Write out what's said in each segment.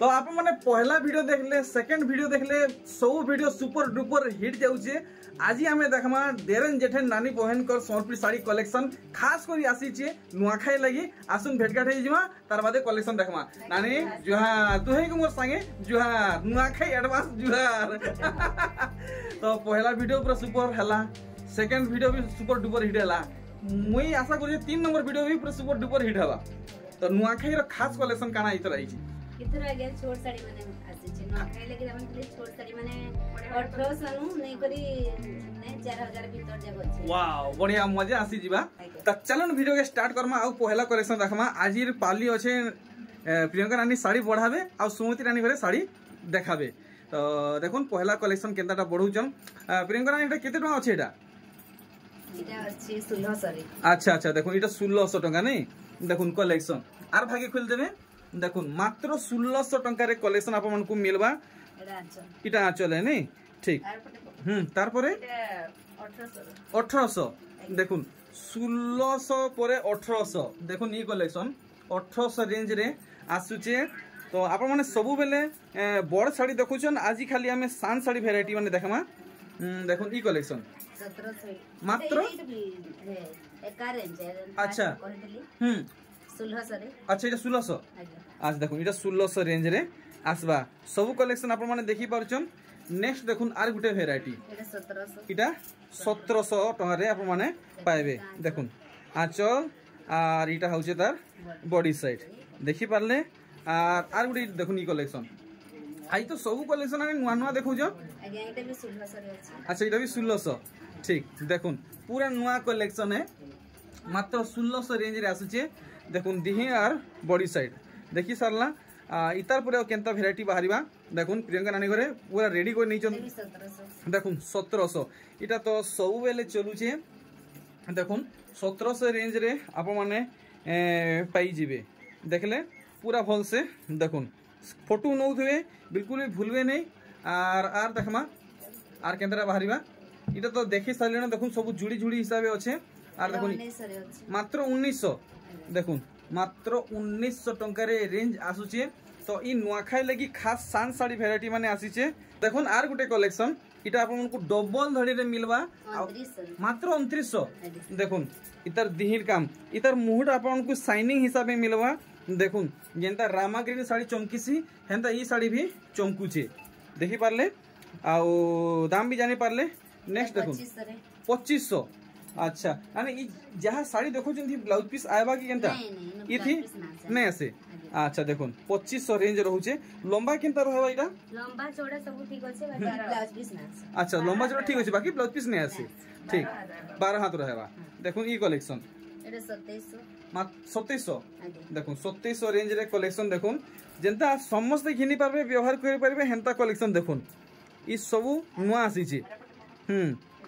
तो आप मैंने पहला वीडियो देखले सेकंड वीडियो देखले सब वीडियो सुपर डुपर हिट जाउछे। आज आम देखमा देरन जेठन नानी बहन कर समर्पित साड़ी कलेक्शन खास कर आसीचे नुआखाई लगी आसुन भेटघाट हो जिमा तार बादे कलेक्शन देखमा। नानी जुहार तुहे को मोर संगे जुहार नुआखाई एडवांस जुहार। तो पहला वीडियो पूरा सुपर हला सेकंड वीडियो भी सुपर डुपर हिट हला मुई आशा करू 3 नंबर वीडियो भी पूरा सुपर डुपर हिट हवा। तो नुआखाई रो खास कलेक्शन काना इतर आइछि इतर आगे छोट साड़ी माने आसी नुआखाई लगी हमन के छोट साड़ी माने 1800 नु नै करी 4000 भीतर जग अछि। वाओ बढ़िया मजा आसी जिबा। त चलन वीडियो के स्टार्ट करमा आ पहला कलेक्शन देखमा। आजिर पाली अछि प्रियंका रानी साड़ी बढ़ावे आ सुमति रानी घरे साड़ी देखाबे। तो देखुन पहला कलेक्शन केनताटा बढ़ुचन प्रियंका रानी एटा केते टका अछि एटा अछि 1600 रे। अच्छा अच्छा देखुन एटा 1600 टका नै देखुन कलेक्शन आर भागे खोल देबे। देखुन मात्र 1600 टका रे कलेक्शन आप मन को मिलबा। एटा आंचल है नै ठीक तार परे 1800 देखुन 1600 परे 1800 देखुन ई कलेक्शन 1800 रेंज रे आसुचे। तो आप माने सबु बेले बड़ साड़ी देखुछन आज खाली हमें सान साड़ी वैरायटी माने देखमा। देखुन ई कलेक्शन 1700 मात्र एका रेंज अच्छा 1600 रे। अच्छा एटा 1600 आज देखुन एटा 1600 रेंज रे आसबा सब कलेक्शन आप माने देखि पारछन। नेक्स्ट देखुन आर गुटे वैरायटी एटा 1700 टका रे आप माने पाइबे। देखुन आंचल आर एटा होचे तार बॉडी साइड देखि पारले आर गुटे देखुन ई कलेक्शन आई तो सब कलेक्शन आनी नुआ नुआ देखौ जो आगे एटा भी 1600 रे अछि। अच्छा एटा भी 1600 ठीक देखुन पूरा नुआ कलेक्शन है मात्र 1600 रेंज रे आसुचे। देखुन दिही आर बॉडी साइड देखि सारला इतार पुरे केनता वैरायटी बाहरिबा। देखुन प्रियंका नानी घरे पूरा रेडी को नै चन। देखुन 1700 इटा तो सब बेले चलुचे। देखुन 1700 रेंज रे आप माने पाई जिबे देखले पूरा भल से। देखुन फोटो नौथुए बिल्कुल भी भूलबे नै आर देखमा आर केनता बाहरिबा इटा तो देखि सारलेन। देखुन सब जुड़ी जुड़ी हिसाबे अछि आर देखुन मात्र 1900 देखुन मात्र 1900 टंका रे रेंज आसुचे। तो ई नुआखाई लगी खास सान साड़ी वैरायटी माने आसीचे। देखुन आर गुटे कलेक्शन इटा आपन को डबल धड़ी रे मिलबा मात्र 2900 देखुन इतर दिहिर काम इतर मुहट आपन को शाइनिंग हिसाबे मिलबा। देखुन जेंता रामाग्रीन साड़ी चमकीसी हेंता ई साड़ी भी चमकुचे देखि पारले आ दाम भी जानि पारले। नेक्स्ट देखुन 2500 अच्छा यानी ई जहाँ साड़ी देखो जंती ब्लाउज पीस आएबा की केनता ई थी नै आसे। अच्छा देखुन 2500 रेंज रहउचे। लंबा केनता रहबा इटा लंबा चौड़ा सब ठीक अछि बाकी ब्लाउज पीस नै आसे। अच्छा लंबा चौड़ा ठीक अछि बाकी ब्लाउज पीस नै आसे ठीक 12 हाथ रहबा। देखुन ई कलेक्शन एटा 2700 2700 देखुन 2700 रेंज रे कलेक्शन। देखुन जेंता समस्त घिनी पारबे व्यवहार करि पारबे हेंता कलेक्शन। देखुन ई सब नुआ आसीचे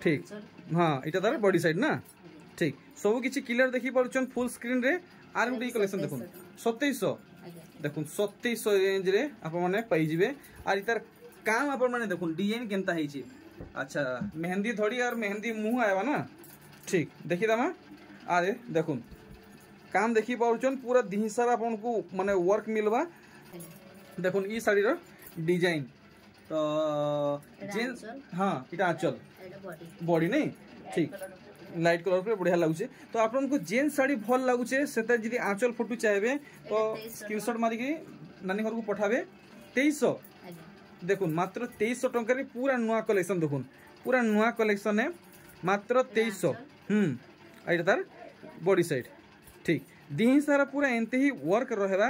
ठीक हाँ इटा तार बॉडी साइड ना ठीक सब किछि क्लियर देखि पारुछन फुल स्क्रीन रे। आर गुटे कलेक्शन देखुन 2700 देखुन 2700 रेंज रे आप माने पाई जिबे। आर इतार काम आप माने देखुन डिजाइन केनता हेछि। अच्छा मेहंदी धड़ी और मेहंदी मुंह आएबा ना ठीक देखि दमा। आरे देखुन काम देखि पारुछन पूरा दिहिसार आपन को माने वर्क मिलबा। देखुन ई साड़ी रो डिजाइन तो जेन हाँ इटा आंचल बॉडी नहीं ठीक लाइट कलर पे बढ़िया लागुचे। तो आपन को जेन साड़ी भल लागुचे सेता जदी आंचल फोटो चाहेबे तो स्क्रीनशॉट मारी के नानी घर को पठाबे। 2300 देखुन मात्र 2300 टंका रे पूरा नुआ कलेक्शन। देखुन पूरा नुआ कलेक्शन है मात्र 2300 आइटा तार बॉडी साइड ठीक दिही सारा पूरा एंते ही वर्क रहेबा।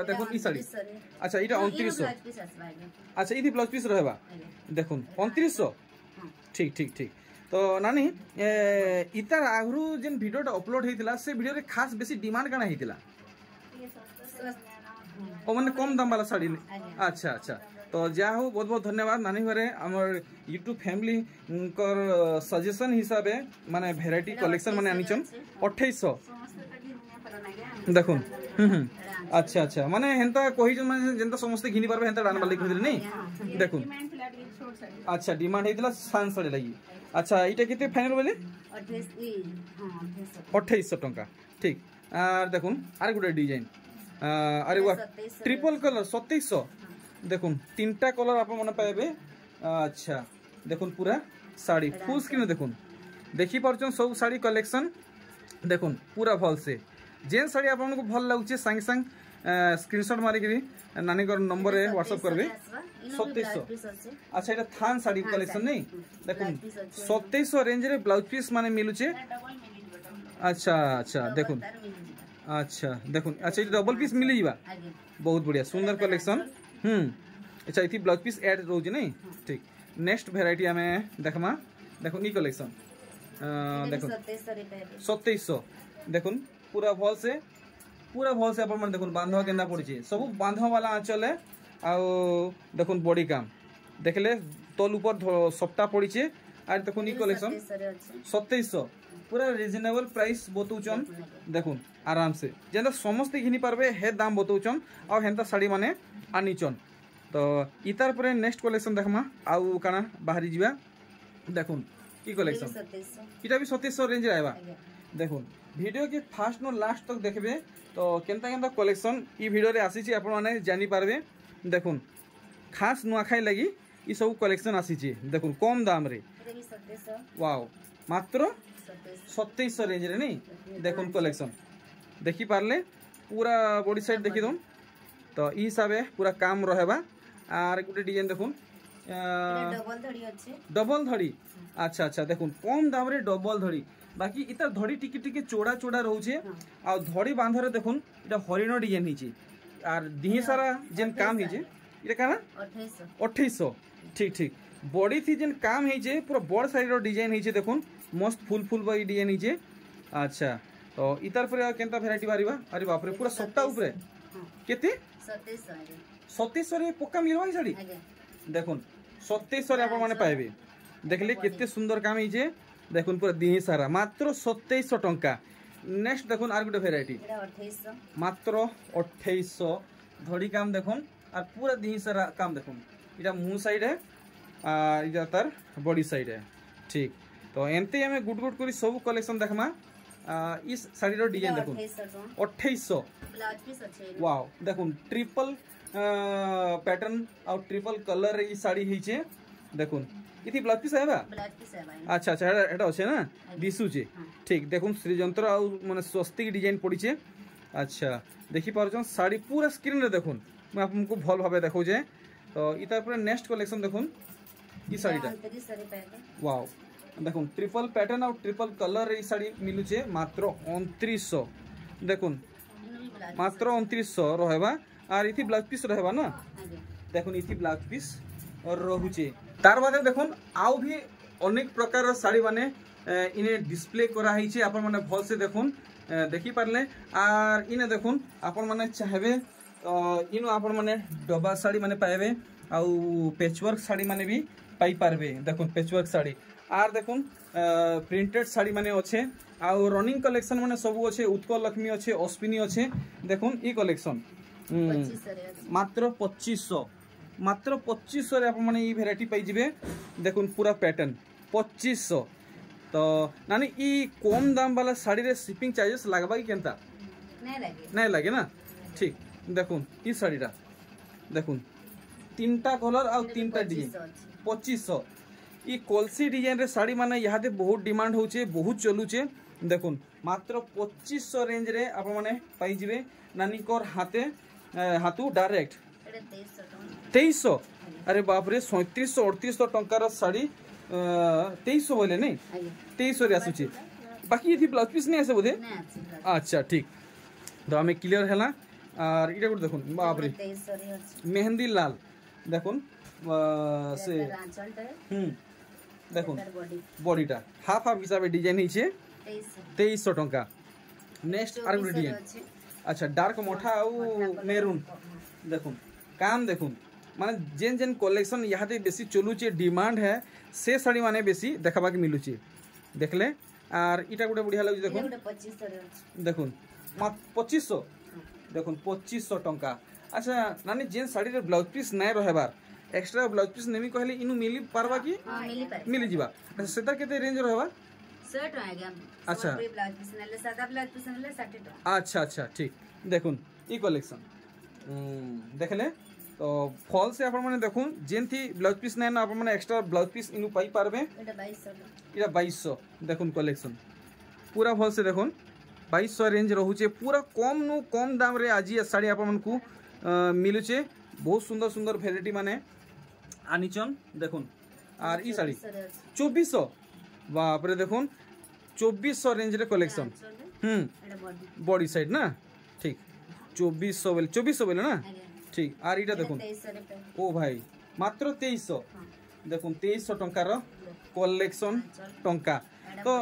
देखुन ई साड़ी अच्छा इटा 2900 अच्छा इदी ब्लाउज पीस रहेबा। देखुन 2900 ठीक ठीक ठीक। तो नानी इतार आगरू जेन वीडियोटा अपलोड हेतिला से वीडियो रे खास बेसी डिमांड काना हेतिला ओ माने कम दाम वाला साड़ी। अच्छा अच्छा तो जा हो बहुत बहुत धन्यवाद नानी घरे हमर यूट्यूब फैमिली कर सजेशन हिसाबे माने वैरायटी कलेक्शन माने आनिचन 2800 देखुन अच्छा अच्छा माने हेंता कहि माने जेंता समस्त घिनी पारबे हेंता डान वाली कहिदले नै देखुन अच्छा डिमांड हेतिला सान साड़ी लागि। अच्छा इटा केते फाइनल बोले 2800 टंका ठीक। आर देखुन आर गुटे डिजाइन अरे वाह ट्रिपल कलर 2700 देखुन तीनटा कलर आप मन पाइबे। अच्छा देखुन पूरा साड़ी फुल स्क्रीन देखुन देखी पार्छन सब साड़ी कलेक्शन देखुन पूरा भल से जेन साड़ी आपको भल लगुचे संगे संग स्क्रीनशॉट मारिक नानी नंबर रे व्हाट्सएप करबे 2700। अच्छा ये थान साड़ी कलेक्शन नहीं देखुन 2700 रेंज रे ब्लाउज पीस माने मिलुचे। अच्छा अच्छा देखुन अच्छा देखुन अच्छा ये डबल पीस मिली जीवा बहुत बढ़िया सुंदर कलेक्शन। अच्छा इथि ब्लाउज पीस ऐड रोज नहीं ठीक। नेक्स्ट वेराइटी हमें देखमा देखुन ई कलेक्शन देखुन 2700 देखुन पूरा भल से अपन देखुन बांधवा केना पड़ी सब बांधवा वाला आंचल है आउ देखुन बॉडी काम देखले तल ऊपर सप्ताह पड़ी आर देखुन ई कलेक्शन 2700 पूरा रिजनेबल प्राइस बतौचन देखुन आराम से जेंता समस्ते घिनी पारबे हे दाम बतौचन आ हेंता साड़ी माने आनीचन। तो इतार परे नेक्स्ट कलेक्शन देखमा आउ काना बाहरी जीवा देखुन की कलेक्शन इटा भी 2700 रेंज रे आइबा देखुन वीडियो के फास्ट नो लास्ट तक देखबे तो केनता केनता कलेक्शन ई वीडियो रे आसी छी आपण माने जानि पारबे। देखुन खास नुआखाई लगी ई सब कलेक्शन आसी छी देखुन कम दाम रे वाओ मात्र 2700 रेंज रे नहीं देखुन कलेक्शन देखी पारले पूरा बॉडी साइड देखी दम तो ई हिसाबे पूरा काम रहेबा। आर गुटे डिजाइन देखुन डबल धड़ी अच्छा अच्छा देखुन कम दाम रे डबल धड़ी बाकी इतार धड़ी टिके टिके चोड़ा चोड़ा रहउछे आ धड़ी बांधरे देखुन इटा हरिण डिजाइन हिचे आर दिही सारा जेन काम हिचे इटा काना 2800 ठीक ठीक बॉडी थी जेन काम हिचे पूरा बड़ साइड रो डिजाइन हिचे देखुन मस्त फुल फुल बाई डिजाइन हिचे। अच्छा तो इतार पर केनता वेराइटी बारिबा अरे बाप रे पूरा सप्ताह ऊपर केते 2700 रे पक्का मिलबा ई साड़ी देखुन 2700 रे आपण माने पाइबे देखले केते सुंदर काम हिचे देखुन पूरा दिही सारा मात्र 2700 टंका। नेक्स्ट देखुन आर गुटे वेराइटी मात्र 2800 धड़ी काम देखुन और पूरा दिही सारा काम देखुन इटा मुंह साइड है और इटा तार बॉडी साइड है ठीक। तो एमते हमें गुड गुड करी सब कलेक्शन देखमा इस साड़ी रो डिजाइन देखुन 2800 वाओ देखुन ट्रिपल पैटर्न और ट्रिपल कलर ई साड़ी हिचे देखुन इथि ब्लाउज पीस आइबा अच्छा अच्छा एटा अछि ना दिसुचे ठीक देखुन श्रीजंतर आ माने स्वस्तिक डिजाइन पड़ीचे। अच्छा देखि पारछन साड़ी पूरा स्क्रीन रे देखुन मैं आपको भल भाबे देखौ जे। तो इतार पर नेक्स्ट कलेक्शन देखुन ई साड़ीटा वाओ देखुन ट्रिपल पैटर्न और ट्रिपल कलर ई साड़ी मिलुचे मात्र 2900 देखुन मात्र 2900 रहबा आर इथि ब्लाउज पीस रहबा ना देखुन इथि ब्लाउज पीस और रहुचे तार बादे देखुन आउ भी अनेक प्रकार साड़ी माने इने डिस्प्ले करा हिचे आपण माने भल से देखुन देखि पारले आर इने देखुन आपण माने चाहबे इनो आपण माने डबा साड़ी माने पाएबे आउ पैचवर्क साड़ी माने भी पाई पारबे देखुन पैचवर्क साड़ी आर देखुन प्रिंटेड साड़ी माने अच्छे आउ रनिंग कलेक्शन माने सब अच्छे उत्कल लक्ष्मी अच्छे अश्विनी अच्छे देखुन ई कलेक्शन मात्र 2500 रे आप माने ई वेराइटी पाई जिबे देखुन पूरा पैटर्न 2500। तो नानी ई कम दाम वाला साड़ी रे शिपिंग चार्जेस लागबा कि केनता नहीं लगे ना ठीक। देखुन ई साड़ीटा देखुन तीनटा कलर आ तीनटा डिजाइन 2500 ई कोलसी डिजाइन रे साड़ी माने यहादे बहुत डिमांड होचे बहुत चलुचे देखुन मात्र 2500 रेंज रे आप माने पाई जिबे नानी कोर हाथू डायरेक्ट 2300 अरे बाप रे 3700 टंकार साड़ी 2300 बोले नहीं 2300 रे आसुची बाकी ये ब्लाउज पीस नहीं आसे बोधे अच्छा ठीक। तो हमें क्लियर हैला और इटा गुड देखुन बाप रे मेहंदी लाल देखुन से देखुन बॉडीटा हाफ हाफ हिसाब से डिजाइन हिचे 2300 टंका। नेक्स्ट आर गुड डिजाइन अच्छा डार्क मोठा आउ मेरून देखुन काम देखुन माने जेन जेन कलेक्शन यहाँ बेसी चलुचे डिमांड है से साड़ी माने बेसी देखाबा के मिलुचे देखले आर इटा गुटे बढ़िया लागु देखुन देखुन 2500 देखुन 2500 टंका। अच्छा नानी जेन साड़ी रे ब्लाउज पीस नै रहबार एक्स्ट्रा ब्लाउज पीस नेमी कहले इनु मिली पारबा की मिली जिबा अच्छा सेता केते रेंज रहबा 100 टका अच्छा ब्लाउज पीस नेले सादा ब्लाउज पीस नेले 60 टका अच्छा अच्छा ठीक देखुन ई कलेक्शन देखले तो फॉल से आपण माने देखुन जेंथी ब्लाउज पीस नै ना आपण माने एक्स्ट्रा ब्लाउज पीस इनु पाई पारबे। एटा 2200 इरा 2200 देखुन कलेक्शन पूरा फॉल से देखुन 2200 रेंज रहूचे पूरा कम नु कम दाम रे आज ये साड़ी आपण मन को मिलुचे। बहुत सुंदर सुंदर वेराइटी माने आनिचन देखुन आर ई साड़ी 2400 बाप रे देखुन 2400 रेंज रे कलेक्शन बॉडी साइड ना ठीक 2400 बोले ना ठीक आर इटा देखुन ओ भाई मात्र 2300 देखुन 2300 टंकार कलेक्शन टंका तो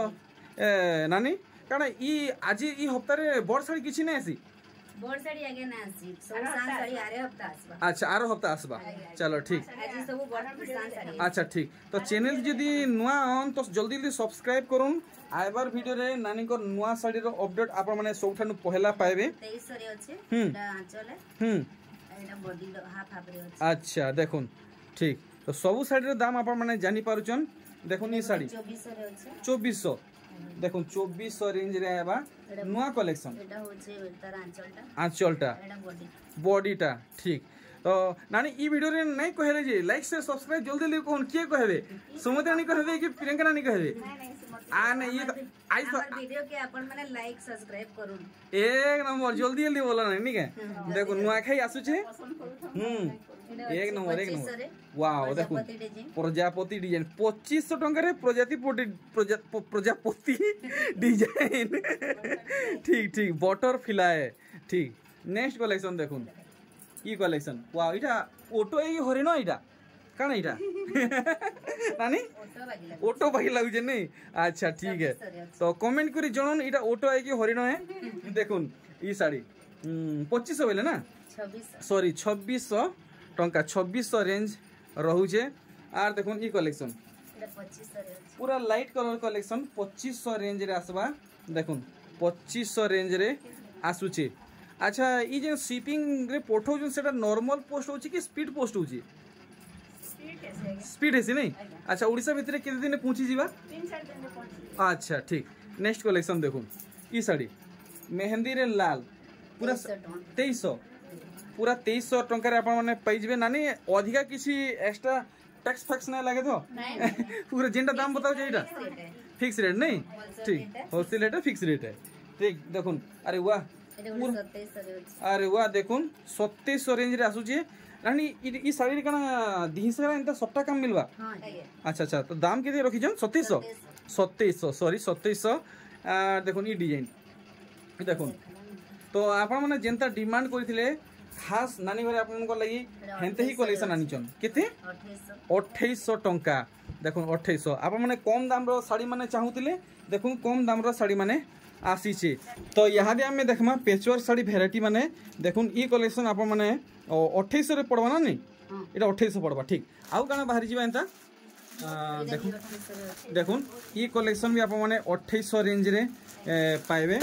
नानी काना ई आज ई हफ्ता रे बड़ साड़ी किछि नै आसी बड़ साड़ी आगे ना आसी सब सान साड़ी आरे हफ्ता आसबा। अच्छा आरो हफ्ता आसबा चलो ठीक आज सब बड़ सान साड़ी अच्छा ठीक तो चैनल जदी नुआ ऑन तो जल्दी जल्दी सब्सक्राइब करूँ आइबार वीडियो रे नानी को नुआ साड़ी रो अपडेट आप माने सबठानु पहला पाएबे 2300 रे अछि एटा आंचल एटा बॉडी हाफ हाफ रे अछि। अच्छा देखुन ठीक तो सब साड़ी रो दाम आप माने जानि पारुचन देखुन ई साड़ी 2400 रे अछि 2400 देखुन 2400 रेंज रे आबा नुआ कलेक्शन एटा होचे तार आंचलटा एटा बॉडीटा ठीक तो नानी ई वीडियो रे नै कहले जे लाइक शेयर सब्सक्राइब जल्दी जल्दी कोन के कहबे सुमति नानी कहबे कि प्रियंका नानी कहबे आ नै ये आई वीडियो के अपन माने लाइक सब्सक्राइब करूं एक नंबर जल्दी जल्दी बोला नहीं के देखो नुआ खाई आसु छे एक नंबर वाओ देखो प्रजापति डिजाइन 2500 टंका रे प्रजापति डिजाइन ठीक ठीक बटरफ्लाई ठीक नेक्स्ट कलेक्शन देखुन ई कलेक्शन वाओ इटा ऑटो ए हरिण इटा काना इटा नानी ऑटो बाकी लागु जे नहीं अच्छा ठीक है तो कमेंट करी जणन इटा ऑटो है कि हरिण है देखुन ई साड़ी 2500 बोले ना 2600 सॉरी 2600 टंका 2600 रेंज रहूचे आर देखुन ई कलेक्शन एटा 2500 रे अछि पूरा लाइट कलर कलेक्शन 2500 रेंज रे आसबा देखुन 2500 रेंज रे आसुचे। अच्छा ई जे शिपिंग रे पठौ जे सेटा नॉर्मल पोस्ट होची कि स्पीड पोस्ट होची स्पीड है नहीं अच्छा ओडिसा भितरे केते दिन पहुंची जीवा 3-4 दिन में पहुंची। अच्छा ठीक नेक्स्ट कलेक्शन देखुन ई साड़ी मेहंदी रे लाल पूरा 2300 पूरा 2300 टंका रे आपण माने पाई जिवे नानी अधिका किसी एक्स्ट्रा टैक्स फैक्स ना लागे तो पूरा जेंटा दाम बताओ जेटा फिक्स रेट नहीं ठीक होलसेल रेट फिक्स रेट है ठीक देखुन अरे वाह अरे वाह देखुन 2700 रेंज रे आसु जे रानी ई साड़ी रे कना दिहिसा एंता सप्ता काम मिलवा अच्छा अच्छा तो दाम केते रखि जन 2700 सॉरी 2700 देखुन ई डिजाइन देखुन तो आपण माने जेंता डिमांड करिथिले खास नानी घरे आपन को लागि हेंते ही कलेक्शन आनिचन केते 2800 टंका देखुन 2800 आपण माने कम दाम रो साड़ी माने चाहुतिले देखुन कम दाम रो साड़ी माने आसी छे तो यहाँ दे हमें देखमा पेचवर्क साड़ी वेराइटी माने देखुन ई कलेक्शन आप माने 2800 रे पड़वा ना नहीं एटा 2800 पड़वा ठीक आउ काना बाहर जीवा एंता देखुन देखुन ई कलेक्शन भी आप माने 2800 रेंज रे पाइबे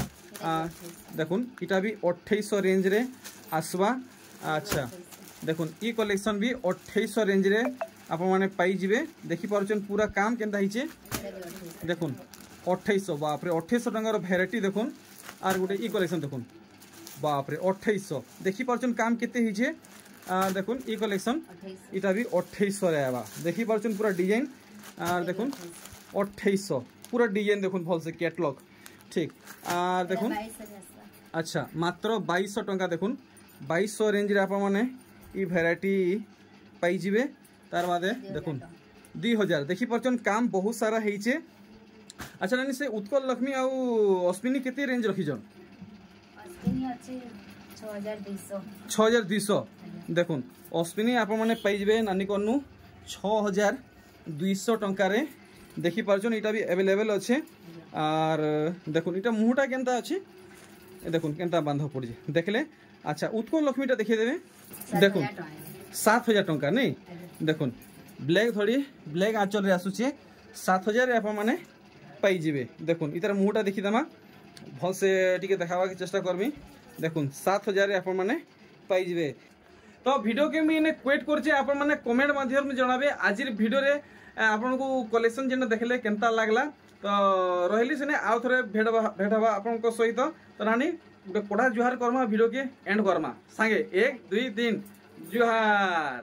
देखुन इटा भी 2800 रेंज रे आसवा अच्छा देखुन ई कलेक्शन भी 2800 रेंज रे आप माने पाई जिवे देखि पारुचन पूरा काम केनता हिचे देखुन 2800 बाप रे 2800 टंकार वेराइटी देखुन आर गोटे ई कलेक्शन देखुन बाप रे 2800 देखि पारुचन काम केते हिचे देखुन ई कलेक्शन इटा भी 2800 रे आबा देखि पारुचन पूरा डिजाइन आर देखुन 2800 पूरा डिजाइन देखुन भल से कैटलॉग ठीक आर देखुन अच्छा मात्र 2200 टंका देखुन 2200 रेंज रे आपन माने ई वेराइटी पाई जिवे तार बादे देखुन 2000 देखि पारुचन काम बहुत सारा हिचे अच्छा नानी से उत्कल लक्ष्मी आउ अश्विनी केते रेंज रखी जन अश्विनी अछि 6200 देखुन अश्विनी आप माने पाई जिवे नानी कोनु 6200 टंका रे देखि पारछन इटा भी अवेलेबल अछि आर देखुन इटा मुहटा केनता अछि देखुन केनता बांध पड़ जे देखले अच्छा उत्कल लक्ष्मीटा देखि देबे देखुन 7000 टंका नहीं देखुन ब्लैक थोड़ी ब्लैक आंचल रे आसुचे 7000 रे आप माने पाई जिवे देखुन इतार मुहटा देखि दमा भल से टिके देखावा के चेष्टा करबी देखुन 7000 रे आप माने पाई जिवे तो वीडियो के मी ने क्वेट करछे आप माने कमेंट माध्यम में जणाबे आजिर वीडियो रे आपन को कलेक्शन जेना देखले केनता लागला तो रहली सेने आउ थरे भेटबा आपन को सहित तो रानी गोटे कोड़ा जुहार करमा वीडियो के एंड करमा सांगे 1 2 3 जुहार।